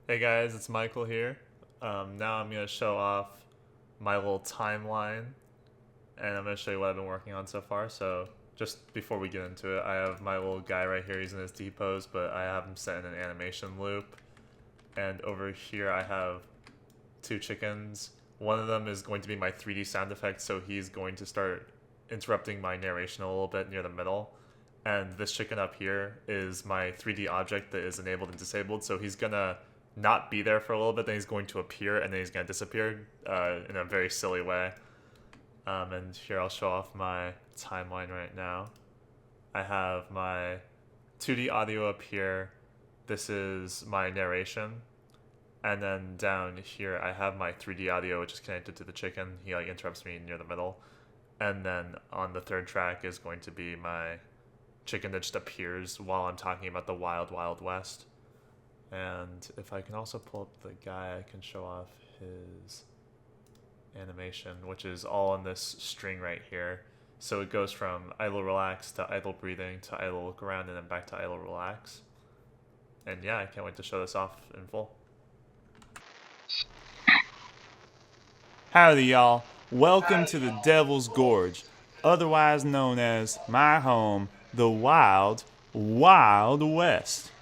Hey guys, it's Michael here. Now I'm going to show off my little timeline and I'm going to show you what I've been working on so far. So, just before we get into it, I have my little guy right here. He's in his T pose, but I have him set in an animation loop. And over here, I have two chickens. One of them is going to be my 3D sound effect, so he's going to start interrupting my narration a little bit near the middle. And this chicken up here is my 3D object that is enabled and disabled, so he's gonna not be there for a little bit, then he's going to appear, and then he's gonna disappear in a very silly way. And here I'll show off my timeline right now. I have my 2D audio up here. This is my narration. And then down here, I have my 3D audio, which is connected to the chicken. He like interrupts me near the middle. And then on the third track is going to be my chicken that just appears while I'm talking about the Wild Wild West. And if I can also pull up the guy, I can show off his animation, which is all on this string right here. So it goes from idle relax to idle breathing to idle look around and then back to idle relax. And yeah, I can't wait to show this off in full. Howdy, y'all. Welcome to the Devil's Gorge, otherwise known as my home, the Wild, Wild West.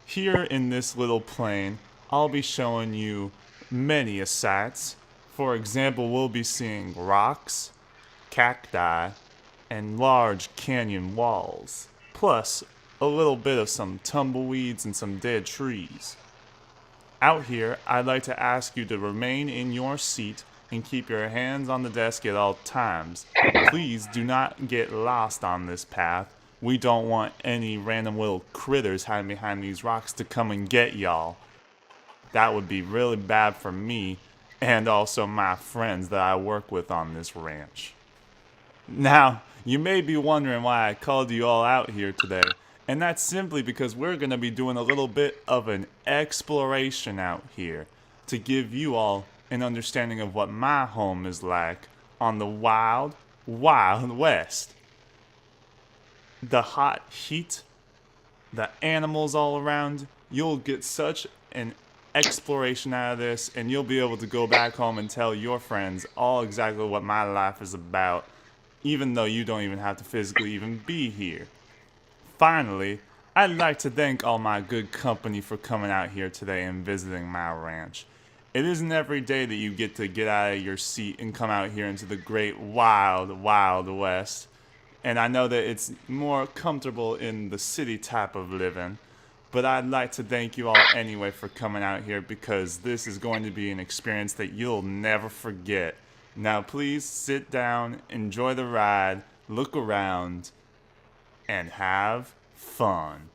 Here in this little plain, I'll be showing you many a sights. For example, we'll be seeing rocks, cacti, and large canyon walls, plus a little bit of some tumbleweeds and some dead trees. Out here, I'd like to ask you to remain in your seat and keep your hands on the desk at all times. Please do not get lost on this path. We don't want any random little critters hiding behind these rocks to come and get y'all. That would be really bad for me and also my friends that I work with on this ranch. Now, you may be wondering why I called you all out here today, and that's simply because we're going to be doing a little bit of an exploration out here to give you all an understanding of what my home is like on the Wild, Wild West. The hot heat, the animals all around, you'll get such an exploration out of this, and you'll be able to go back home and tell your friends all exactly what my life is about, even though you don't even have to physically even be here. Finally, I'd like to thank all my good company for coming out here today and visiting my ranch. It isn't every day that you get to get out of your seat and come out here into the great wild, wild west. And I know that it's more comfortable in the city type of living, but I'd like to thank you all anyway for coming out here because this is going to be an experience that you'll never forget. Now please sit down, enjoy the ride, look around, and have fun.